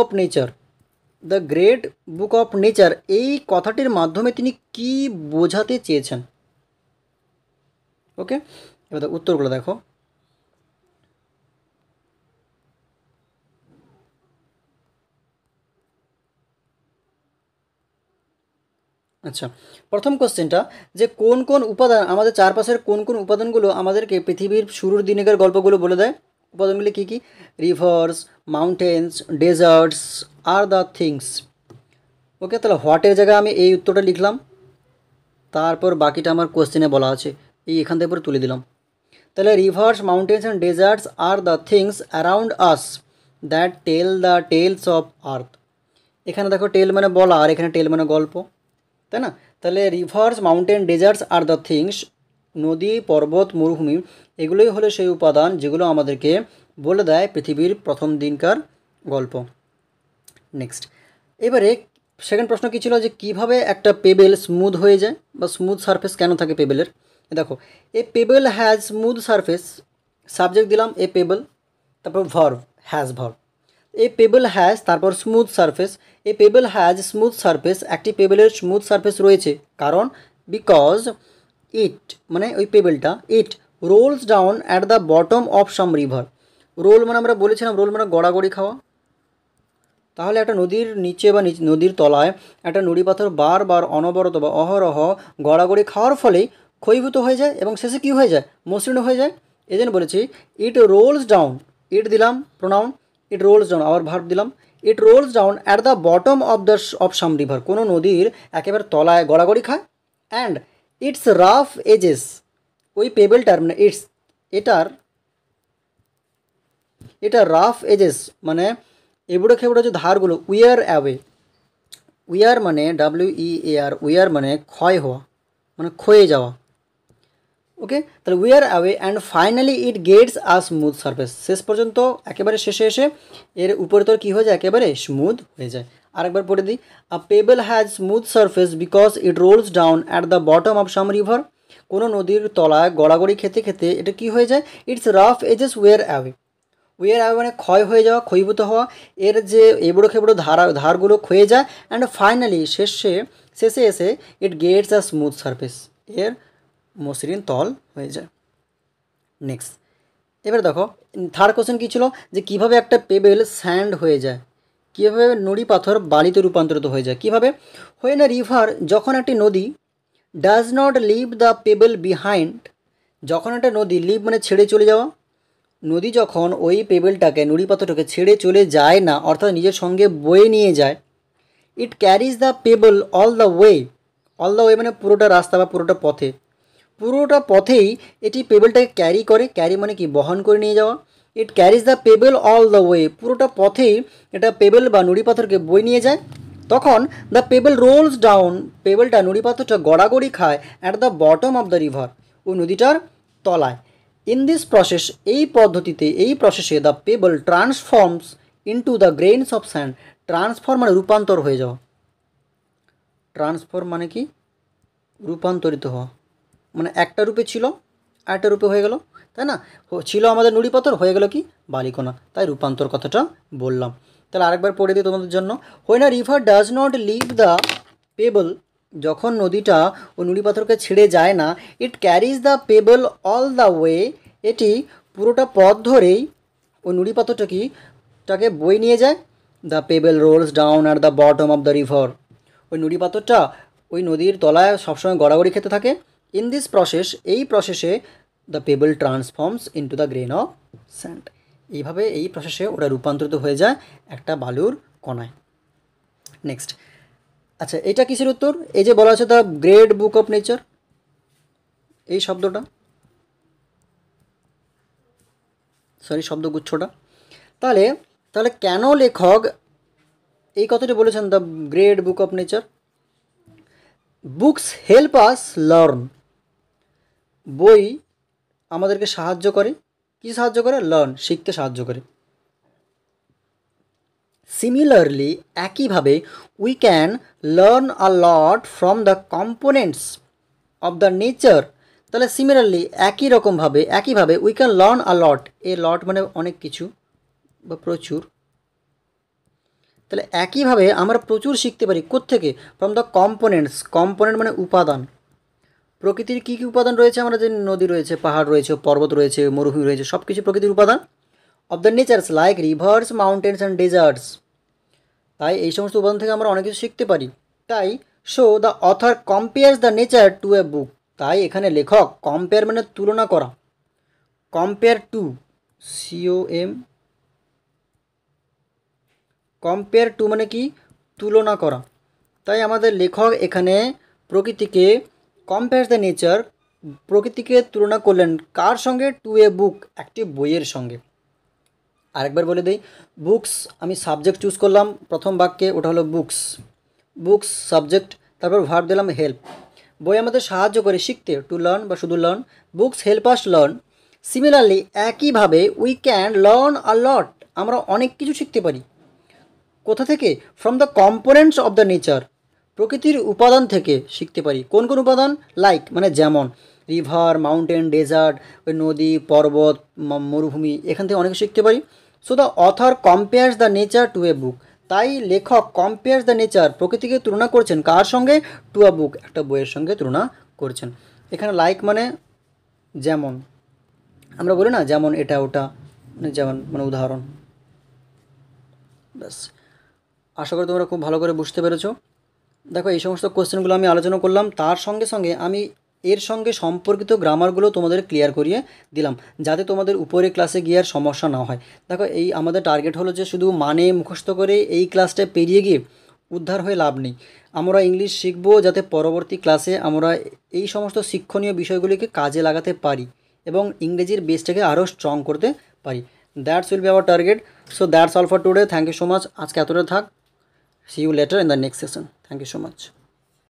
of nature, এই কথাটির মাধ্যমে তিনি কি বোঝাতে চেয়েছেন। ওকে, এবার উত্তরগুলো দেখো। আচ্ছা, প্রথম কোশ্চেনটা, যে কোন কোন উপাদান, আমাদের চারপাশের কোন কোন উপাদানগুলো আমাদেরকে পৃথিবীর শুরুর দিনেকার গল্পগুলো বলে দেয়। উপাদানগুলি কী কী, rivers, mountains, deserts R the things. Okay, তাহলে হোয়াটের জায়গায় আমি এই উত্তরটা লিখলাম, তারপর বাকিটা আমার কোশ্চেনে বলা আছে, এখান থেকে পরে তুলে দিলাম। তাহলে rivers, mountains and deserts R the things around us that tell the tales of earth. এখানে দেখো টেল মানে বলা, আর এখানে টেল মানে গল্প, তাই না। তাহলে rivers, mountain, deserts R the things, নদী, পর্বত, মরুভূমি, এগুলোই হলো সেই উপাদান যেগুলো আমাদেরকে বলে দেয় পৃথিবীর প্রথম দিনকার গল্প। নেক্সট, এবারে সেকেন্ড প্রশ্ন কী ছিল, যে কীভাবে একটা পেবেল স্মুথ হয়ে যায় বা স্মুথ সারফেস কেন থাকে পেবেলের। দেখো, a pebble has smooth surface, subject দিলাম এ পেবেল, তারপর verb verb, a pebble has, তারপর smooth surface, a pebble has smooth surface, একটি পেবেলের স্মুথ সারফেস রয়েছে, কারণ বিকজ ইট মানে ওই পেবেলটা, it rolls down at the bottom of some river. Roll মানে আমরা বলেছিলাম, রোল মানে গড়াগড়ি খাওয়া। তাহলে একটা নদীর নিচে বা নদীর তলায় একটা নুড়ি পাথর বারবার অনবরত বা অহরহ গড়াগড়ি খাওয়ার ফলেই ক্ষয়ীভূত হয়ে যায় এবং শেষে কী হয়ে যায়, মসৃণ হয়ে যায়। এই জন্য বলেছি ইট রোলস ডাউন, ইট দিলাম প্রোনাউন, ইট রোলস ডাউন, আবার ভার্ব দিলাম, it rolls down at the bottom of some river, কোনো নদীর একেবারে তলায় গড়াগড়ি খায়। অ্যান্ড ইটস রাফ এজেস, ওই পেবেলটার মানে এটা রাফ এজেস মানে এবড়ো খেবড়ো যে ধারগুলো, উইয়ার মানে WEAR, উইয়ার মানে ক্ষয় হওয়া, মানে ক্ষয়ে যাওয়া। ওকে, তাহলে wear away and finally it gets a smooth surface, শেষ পর্যন্ত একেবারে শেষে এসে এর উপরে তোর কী হয়ে যায়, একেবারে স্মুথ হয়ে যায়। আরেকবার পড়ে দিই, a pebble has smooth surface because it rolls down at the bottom of some river. কোনো নদীর তলায় গড়াগড়ি খেতে খেতে এটা কি হয়ে যায়, its rough edges wear away. Wear away মানে ক্ষয় হয়ে যাওয়া, ক্ষয়ীভূত হওয়া, এর যে এবড়ো খেবড়ো ধারগুলো ক্ষয়ে যায়, অ্যান্ড ফাইনালি শেষে এসে ইট গেটস আ স্মুথ সারফেস, এর মসৃণ তল হয়ে যায়। নেক্সট, এবার দেখো থার্ড কোশ্চেন কী ছিল, যে কীভাবে একটা পেবেল স্যান্ড হয়ে যায়, কীভাবে নুড়ি পাথর বালিতে রূপান্তরিত হয়ে যায়, কীভাবে? হোয়েন আ রিভার, যখন একটি নদী, does not leave the pebble behind, যখন একটা নদী, লিভ মানে ছেড়ে চলে যাওয়া, নদী যখন ওই পেবেলটাকে, নুড়ি পাথরটাকে ছেড়ে চলে যায় না, অর্থাৎ নিজের সঙ্গে বয়ে নিয়ে যায়, it carries the pebble all the way, all the way মানে পুরোটা রাস্তা বা পুরোটা পথেই এটি পেবেলটাকে ক্যারি করে, ক্যারি মানে কি বহন করে নিয়ে যাওয়া, it carries the pebble all the way, পুরোটা পথেই এটা পেবেল বা নুড়ি পাথরকে বয়ে নিয়ে যায়। তখন দ্য পেবেল রোলস ডাউন, পেবেলটা নুড়ি পাথরটা গড়াগড়ি খায় at the bottom of the river, ওই নদীটার তলায়। ইন দিস প্রসেস, এই পদ্ধতিতে, এই প্রসেসে the pebble transforms into the grains of sand, transform মানে রূপান্তর হয়ে যাওয়া, ট্রান্সফর্ম মানে কি রূপান্তরিত হওয়া, মানে একটা রূপে ছিল আরেকটা রূপে হয়ে গেল, তাই না? ছিল আমাদের নুড়ি পাথর, হয়ে গেল কি বালিকণা, তাই রূপান্তর কথাটা বললাম। তাহলে আরেকবার পড়ে দিই তোমাদের জন্য, when a river does not leave the pebble, যখন নদীটা ও নুড়ি পাথরকে ছেড়ে যায় না, it carries the pebble all the way, এটি পুরোটা পথ ধরেই ওই নুড়ি পাথরটাকে বয়ে নিয়ে যায়। The pebble rolls down at the bottom of the river, ওই নুড়ি পাথরটা ওই নদীর তলায় সবসময় গড়াগড়ি খেতে থাকে। ইন দিস প্রসেস, এই প্রসেসে the pebble transforms into the grain of sand, এইভাবে এই প্রসেসে ওটা রূপান্তরিত হয়ে যায় একটা বালুর কণায়। নেক্সট, আচ্ছা এটা কিসের উত্তর? এই যে বলা আছে the great book of nature, এই শব্দটা, শব্দগুচ্ছটা, তাহলে কেন লেখক এই কথাটি বলেছেন the great book of nature? Books help us learn, বই আমাদেরকে সাহায্য করে, কি সাহায্য করে? লার্ন, শিখতে সাহায্য করে। সিমিলারলি, একইভাবে, we can learn a lot from the components of the nature, তাহলে সিমিলারলি একইভাবে উই ক্যান লার্ন আ লট, এ লট মানে অনেক কিছু বা প্রচুর, তাহলে একইভাবে আমরা প্রচুর শিখতে পারি কোত্থেকে? ফ্রম দ্য কম্পোনেন্টস, কম্পোনেন্ট মানে উপাদান, প্রকৃতির কী কী উপাদান রয়েছে, আমরা যে নদী রয়েছে, পাহাড় রয়েছে, পর্বত রয়েছে, মরুভূমি রয়েছে, সব কিছু প্রকৃতির উপাদান। Of the natures like rivers, mountains and deserts, তাই এই সমস্ত উপাদান থেকে আমরা অনেক কিছু শিখতে পারি। তাই so the author compares the nature to a book, তাই এখানে লেখক কম্পেয়ার মানে তুলনা করা, কম্পেয়ার টু, কম্পেয়ার টু মানে কি তুলনা করা, তাই আমাদের লেখক এখানে প্রকৃতিকে কম্পেয়ার্স দ্য নেচার, প্রকৃতিকে তুলনা করলেন কার সঙ্গে? টু এ বুক, একটি বইয়ের সঙ্গে। আরেকবার বলে দিই, বুকস, আমি সাবজেক্ট চুজ করলাম প্রথম বাক্যে, ওটা হলো বুকস, বুকস সাবজেক্ট, তারপর ভার্ব দিলাম হেল্প, বই আমাদের সাহায্য করে শিখতে, টু লার্ন বা শুধু learn, books help us learn. Similarly, একইভাবে, we can learn a lot, আমরা অনেক কিছু শিখতে পারি, কোথা থেকে? From the components of the nature, প্রকৃতির উপাদান থেকে শিখতে পারি। কোন কোন উপাদান? লাইক মানে যেমন, রিভার, মাউন্টেন, ডেজার্ট, ওই নদী, পর্বত, মরুভূমি, এখান থেকে অনেক শিখতে পারি। So the author compares the nature to a book, তাই লেখক কম্পেয়ার্স দ্য নেচার, প্রকৃতিকে তুলনা করছেন কার সঙ্গে? টু আ বুক, একটা বইয়ের সঙ্গে তুলনা করছেন। এখানে লাইক মানে যেমন, আমরা বলি না যেমন এটা ওটা, মানে যেমন মানে উদাহরণ। ব্যাস, আশা করি তোমরা খুব ভালো করে বুঝতে পেরেছো। দেখো এই সমস্ত কোশ্চেনগুলো আমি আলোচনা করলাম, তার সঙ্গে সঙ্গে আমি এর সঙ্গে সম্পর্কিত গ্রামারগুলো তোমাদের ক্লিয়ার করিয়ে দিলাম, যাতে তোমাদের উপরে ক্লাসে গিয়ে আর সমস্যা না হয়। দেখো এই আমাদের টার্গেট হলো যে শুধু মানে মুখস্থ করে এই ক্লাসটা পেরিয়ে গিয়ে উদ্ধার হয়ে লাভ নেই, আমরা ইংলিশ শিখবো যাতে পরবর্তী ক্লাসে আমরা এই সমস্ত শিক্ষণীয় বিষয়গুলিকে কাজে লাগাতে পারি এবং ইংরেজির বেসটাকে আরও স্ট্রং করতে পারি। That's will be our target. So that's all for today. Thank you so much. আজকে এতটা থাক। See you later in the next session. Thank you so much.